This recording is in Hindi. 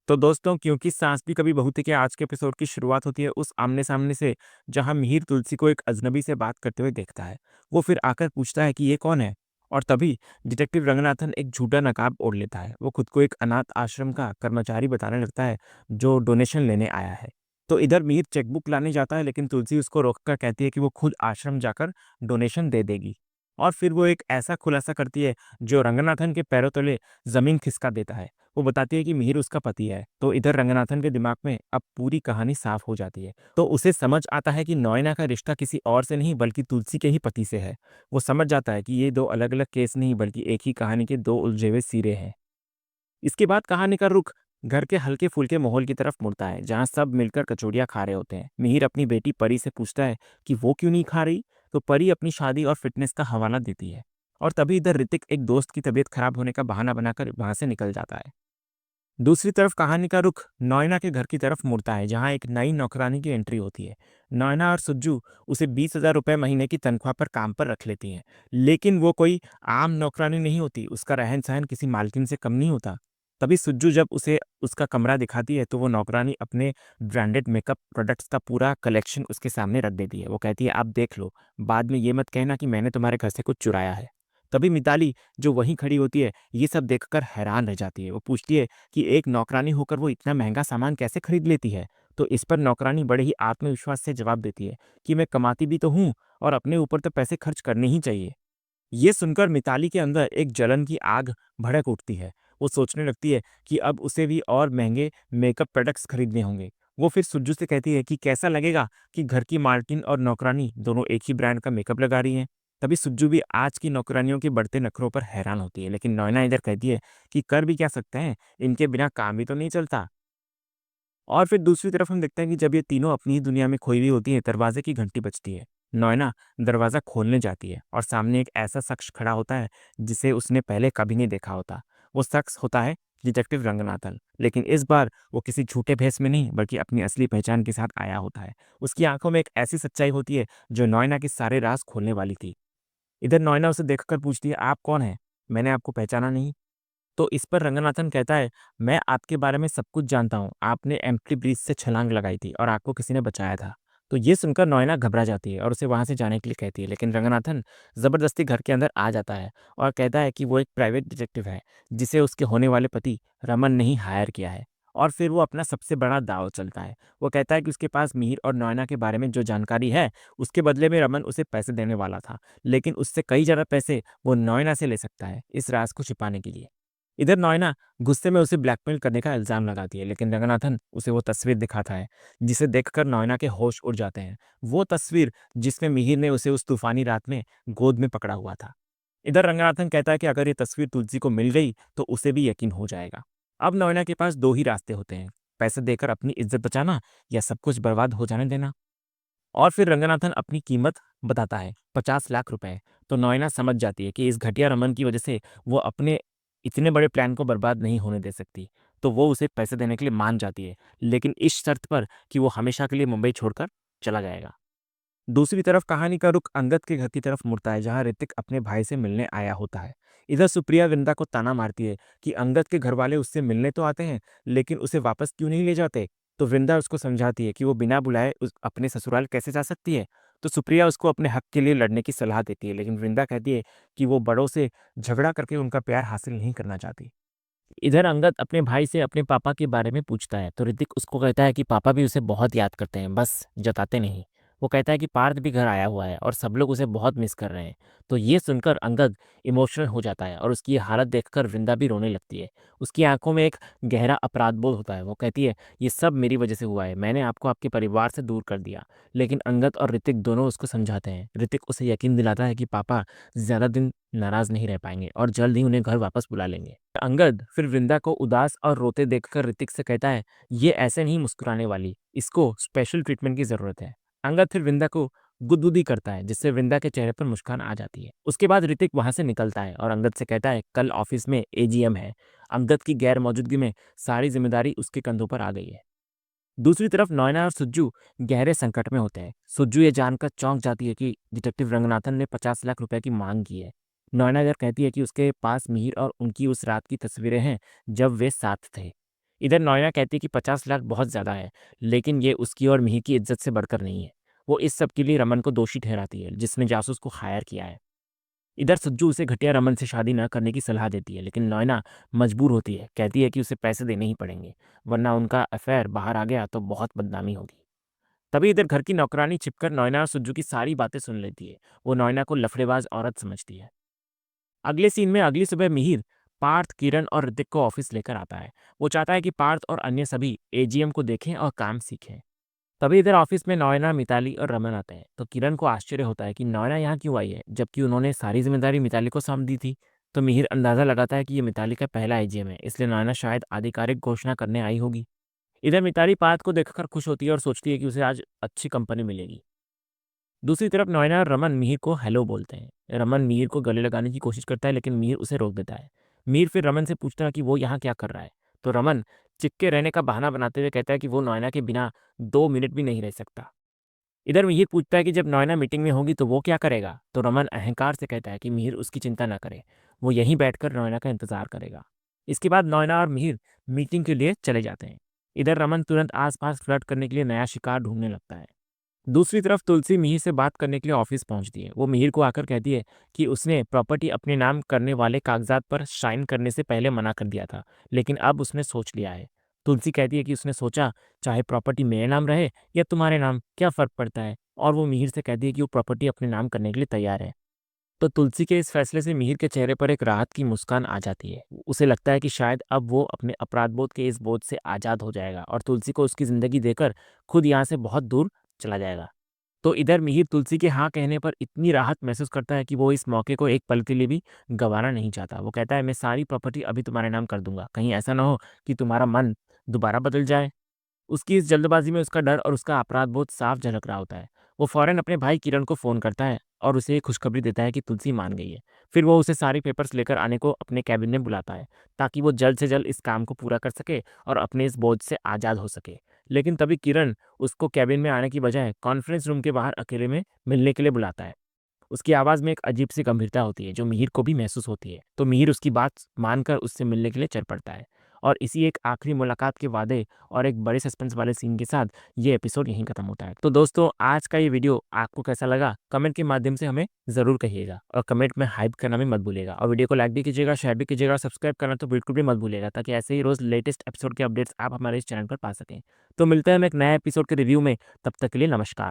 तो दोस्तों, क्योंकि सांस भी कभी बहू थी के आज के एपिसोड की शुरुआत होती है उस आमने-सामने से, जहां मिहिर तुलसी को एक अजनबी से बात करते हुए देखता है। वो फिर आकर पूछता है कि ये कौन है? और तभी डिटेक्टिव रंगनाथन एक झूठा नकाब ओढ़ लेता है। वो खुद को एक अनाथ आश्रम का कर्मचारी बताने लगता है, जो डोनेशन लेने आया है। तो इधर मिहिर चेकबुक लाने जाता है, लेकिन तुलसी उसको रोककर कहती है कि वो खुद आश्रम जाकर डोनेशन दे देगी। और फिर वो एक ऐसा खुलासा करती है, जो रंगनाथन के पैरों तले ज़मीन खिसका देता है। वो बताती है कि मिहिर उसका पति है। तो इधर रंगनाथन के दिमाग में अब पूरी कहानी साफ हो जाती है। तो उसे समझ आता है कि नोएना का रिश्ता किसी और से नहीं बल्कि तुलसी के ही पति से है। वो समझ जाता है कि ये दो अलग-अलग केस नहीं बल्कि एक ही कहानी के दो उलझे हुए सिरे हैं। इसके बाद कहानी का रुख घर के हल्के-फुल्के माहौल की तरफ मुड़ता है, जहाँ सब मिलकर कचौड़ियाँ खा रहे होते हैं। मिहिर अपनी बेटी परी से पूछता है कि वो क्यों नहीं खा रही, तो परी अपनी शादी और फिटनेस का हवाला देती है। और तभी इधर ऋतिक एक दोस्त की तबीयत खराब होने का बहाना बनाकर वहाँ से निकल जाता है। दूसरी तरफ कहानी का रुख नॉयना के घर की तरफ मुड़ता है, जहाँ एक नई नौकरानी की एंट्री होती है। नॉयना और सुज्जू उसे 20,000 रुपये महीने की तनख्वाह पर काम पर रख लेती हैं, लेकिन वो कोई आम नौकरानी नहीं होती। उसका रहन सहन किसी मालकिन से कम नहीं होता। तभी सुज्जू जब उसे उसका कमरा दिखाती है, तो वो नौकरानी अपने ब्रांडेड मेकअप प्रोडक्ट्स का पूरा कलेक्शन उसके सामने रख देती है। वो कहती है, आप देख लो, बाद में ये मत कहना कि मैंने तुम्हारे घर से कुछ चुराया है। तभी मिताली, जो वहीं खड़ी होती है, ये सब देखकर हैरान रह जाती है। वो पूछती है कि एक नौकरानी होकर वो इतना महंगा सामान कैसे खरीद लेती है? तो इस पर नौकरानी बड़े ही आत्मविश्वास से जवाब देती है कि मैं कमाती भी तो हूँ और अपने ऊपर तो पैसे खर्च करने ही चाहिए। ये सुनकर मिताली के अंदर एक जलन की आग भड़क उठती है। वो सोचने लगती है कि अब उसे भी और महंगे मेकअप प्रोडक्ट्स खरीदने होंगे। वो फिर सुज्जू से कहती है कि कैसा लगेगा कि घर की मालकिन और नौकरानी दोनों एक ही ब्रांड का मेकअप लगा रही हैं। तभी सुज्जू भी आज की नौकरानियों के बढ़ते नखरों पर हैरान होती है, लेकिन नैना इधर कहती है कि कर भी क्या सकते हैं, इनके बिना काम भी तो नहीं चलता। और फिर दूसरी तरफ हम देखते हैं कि जब ये तीनों अपनी ही दुनिया में खोई हुई होती हैं, दरवाजे की घंटी बजती है। नॉयना दरवाज़ा खोलने जाती है और सामने एक ऐसा शख्स खड़ा होता है, जिसे उसने पहले कभी नहीं देखा होता। वो शख्स होता है डिटेक्टिव रंगनाथन, लेकिन इस बार वो किसी झूठे भेष में नहीं बल्कि अपनी असली पहचान के साथ आया होता है। उसकी आंखों में एक ऐसी सच्चाई होती है, जो नॉयना के सारे राज खोलने वाली थी। इधर नॉयना उसे देखकर पूछती है, आप कौन हैं? मैंने आपको पहचाना नहीं। तो इस पर रंगनाथन कहता है, मैं आपके बारे में सब कुछ जानता हूँ। आपने एम्प्टी ब्रिज से छलांग लगाई थी और आपको किसी ने बचाया था। तो ये सुनकर नॉयना घबरा जाती है और उसे वहाँ से जाने के लिए कहती है, लेकिन रंगनाथन ज़बरदस्ती घर के अंदर आ जाता है और कहता है कि वो एक प्राइवेट डिटेक्टिव है, जिसे उसके होने वाले पति रमन ने ही हायर किया है। और फिर वो अपना सबसे बड़ा दाँव चलता है। वो कहता है कि उसके पास मिहिर और नॉयना के बारे में जो जानकारी है, उसके बदले में रमन उसे पैसे देने वाला था, लेकिन उससे कई ज़्यादा पैसे वो नॉयना से ले सकता है, इस राज़ को छिपाने के लिए। इधर नॉयना गुस्से में उसे ब्लैकमेल करने का इल्ज़ाम लगाती है, लेकिन रंगनाथन उसे वो तस्वीर दिखाता है, जिसे देखकर नॉयना के होश उड़ जाते हैं। वो तस्वीर जिसमें मिहिर ने उसे उस तूफ़ानी रात में गोद में पकड़ा हुआ था। इधर रंगनाथन कहता है कि अगर ये तस्वीर तुलसी को मिल गई, तो उसे भी यकीन हो जाएगा। अब नॉयना के पास 2 ही रास्ते होते हैं, पैसे देकर अपनी इज़्ज़त बचाना या सब कुछ बर्बाद हो जाने देना। और फिर रंगनाथन अपनी कीमत बताता है, 50 लाख रुपए। तो नॉयना समझ जाती है कि इस घटिया रमन की वजह से वो अपने इतने बड़े प्लान को बर्बाद नहीं होने दे सकती। तो वो उसे पैसे देने के लिए मान जाती है, लेकिन इस शर्त पर कि वो हमेशा के लिए मुंबई छोड़कर चला जाएगा। दूसरी तरफ कहानी का रुख अंगद के घर की तरफ मुड़ता है, जहां ऋतिक अपने भाई से मिलने आया होता है। इधर सुप्रिया वृंदा को ताना मारती है कि अंगद के घर वाले उससे मिलने तो आते हैं, लेकिन उसे वापस क्यों नहीं ले जाते। तो वृंदा उसको समझाती है कि वो बिना बुलाए अपने ससुराल कैसे जा सकती है। तो सुप्रिया उसको अपने हक के लिए लड़ने की सलाह देती है, लेकिन वृंदा कहती है कि वो बड़ों से झगड़ा करके उनका प्यार हासिल नहीं करना चाहती। इधर अंगद अपने भाई से अपने पापा के बारे में पूछता है, तो ऋतिक उसको कहता है कि पापा भी उसे बहुत याद करते हैं, बस जताते नहीं। वो कहता है कि पार्थ भी घर आया हुआ है और सब लोग उसे बहुत मिस कर रहे हैं। तो ये सुनकर अंगद इमोशनल हो जाता है और उसकी ये हालत देखकर वृंदा भी रोने लगती है। उसकी आंखों में एक गहरा अपराध बोध होता है। वो कहती है, ये सब मेरी वजह से हुआ है, मैंने आपको आपके परिवार से दूर कर दिया। लेकिन अंगद और ऋतिक दोनों उसको समझाते हैं। ऋतिक उसे यकीन दिलाता है कि पापा ज्यादा दिन नाराज नहीं रह पाएंगे और जल्द ही उन्हें घर वापस बुला लेंगे। अंगद फिर वृंदा को उदास और रोते देखकर ऋतिक से कहता है, ये ऐसे नहीं मुस्कुराने वाली, इसको स्पेशल ट्रीटमेंट की जरूरत है। अंगद फिर वृंदा को गुदगुदी करता है, जिससे वृंदा के चेहरे पर मुस्कान आ जाती है। उसके बाद ऋतिक वहां से निकलता है और अंगद से कहता है, कल ऑफिस में एजीएम है। अंगद की गैर मौजूदगी में सारी जिम्मेदारी उसके कंधों पर आ गई है। दूसरी तरफ नॉयना और सुज्जू गहरे संकट में होते हैं। सुज्जू ये जानकर चौंक जाती है कि डिटेक्टिव रंगनाथन ने 50 लाख रुपए की मांग की है। नॉयना इधर कहती है कि उसके पास मिहिर और उनकी उस रात की तस्वीरें हैं, जब वे साथ थे। इधर नोएना कहती है कि 50 लाख बहुत ज़्यादा है, लेकिन ये उसकी और मिहिर की इज्जत से बढ़कर नहीं है। वो इस सब के लिए रमन को दोषी ठहराती है, जिसने जासूस को हायर किया है। इधर सज्जू उसे घटिया रमन से शादी न करने की सलाह देती है, लेकिन नोएना मजबूर होती है, कहती है कि उसे पैसे देने ही पड़ेंगे, वरना उनका अफेयर बाहर आ गया तो बहुत बदनामी होगी। तभी इधर घर की नौकरानी छिपकर नोएना और सज्जू की सारी बातें सुन लेती है। वो नोएना को लफड़ेबाज औरत समझती है। अगले सीन में अगली सुबह मिहिर पार्थ, किरण और ऋतिक को ऑफिस लेकर आता है। वो चाहता है कि पार्थ और अन्य सभी एजीएम को देखें और काम सीखें। तभी इधर ऑफिस में नोएना, मिताली और रमन आते हैं। तो किरण को आश्चर्य होता है कि नोएना यहाँ क्यों आई है, जबकि उन्होंने सारी जिम्मेदारी मिताली को सौंप दी थी। तो मिहिर अंदाजा लगाता है कि ये मिताली का पहला एजीएम है, इसलिए नोएना शायद आधिकारिक घोषणा करने आई होगी। इधर मिताली पार्थ को देखकर खुश होती है और सोचती है कि उसे आज अच्छी कंपनी मिलेगी। दूसरी तरफ नोएना और रमन मिहिर को हेलो बोलते हैं। रमन मिहिर को गले लगाने की कोशिश करता है, लेकिन मिहिर उसे रोक देता है। मिहिर फिर रमन से पूछता है कि वो यहाँ क्या कर रहा है। तो रमन चिपके रहने का बहाना बनाते हुए कहता है कि वो नोएना के बिना 2 मिनट भी नहीं रह सकता। इधर मिहिर पूछता है कि जब नोएना मीटिंग में होगी तो वो क्या करेगा। तो रमन अहंकार से कहता है कि मिहिर उसकी चिंता न करे, वो यहीं बैठकर नोएना का इंतजार करेगा। इसके बाद नोएना और मिहिर मीटिंग के लिए चले जाते हैं। इधर रमन तुरंत आसपास फ्लर्ट करने के लिए नया शिकार ढूंढने लगता है। दूसरी तरफ तुलसी मिहिर से बात करने के लिए ऑफिस पहुंचती है। वो मिहिर को आकर कहती है कि उसने प्रॉपर्टी अपने नाम करने वाले कागजात पर साइन करने से पहले मना कर दिया था, लेकिन अब उसने सोच लिया है। तुलसी कहती है कि उसने सोचा, चाहे प्रॉपर्टी मेरे नाम रहे या तुम्हारे नाम, क्या फर्क पड़ता है। और वो मिहिर से कहती है कि वो प्रॉपर्टी अपने नाम करने के लिए तैयार है। तो तुलसी के इस फैसले से मिहिर के चेहरे पर एक राहत की मुस्कान आ जाती है। उसे लगता है कि शायद अब वो अपने अपराध बोध के इस बोझ से आज़ाद हो जाएगा और तुलसी को उसकी ज़िंदगी देकर खुद यहाँ से बहुत दूर चला जाएगा। तो इधर मिहिर तुलसी के हाँ कहने पर इतनी राहत महसूस करता है कि वो इस मौके को एक पल के लिए भी गंवाना नहीं चाहता। वो कहता है, मैं सारी प्रॉपर्टी अभी तुम्हारे नाम कर दूंगा, कहीं ऐसा ना हो कि तुम्हारा मन दोबारा बदल जाए। उसकी इस जल्दबाजी में उसका डर और उसका अपराध बोध साफ झलक रहा होता है। वो फौरन अपने भाई किरण को फ़ोन करता है और उसे ये खुशखबरी देता है कि तुलसी मान गई है। फिर वो उसे सारी पेपर्स लेकर आने को अपने कैबिन में बुलाता है, ताकि वो जल्द से जल्द इस काम को पूरा कर सके और अपने इस बोझ से आज़ाद हो सके। लेकिन तभी किरण उसको कैबिन में आने की बजाय कॉन्फ्रेंस रूम के बाहर अकेले में मिलने के लिए बुलाता है। उसकी आवाज़ में एक अजीब सी गंभीरता होती है, जो मिहिर को भी महसूस होती है। तो मिहिर उसकी बात मानकर उससे मिलने के लिए चल पड़ता है। और इसी एक आखिरी मुलाकात के वादे और एक बड़े सस्पेंस वाले सीन के साथ ये एपिसोड यहीं खत्म होता है। तो दोस्तों, आज का ये वीडियो आपको कैसा लगा, कमेंट के माध्यम से हमें ज़रूर कहिएगा और कमेंट में हाइप करना भी मत भूलिएगा। और वीडियो को लाइक भी कीजिएगा, शेयर भी कीजिएगा और सब्सक्राइब करना तो बिल्कुल भी मत भूलिएगा, ताकि ऐसे ही रोज़ लेटेस्ट एपिसोड के अपडेट्स आप हमारे इस चैनल पर पा सकें। तो मिलते हैं हम एक नए एपिसोड के रिव्यू में, तब तक के लिए नमस्कार।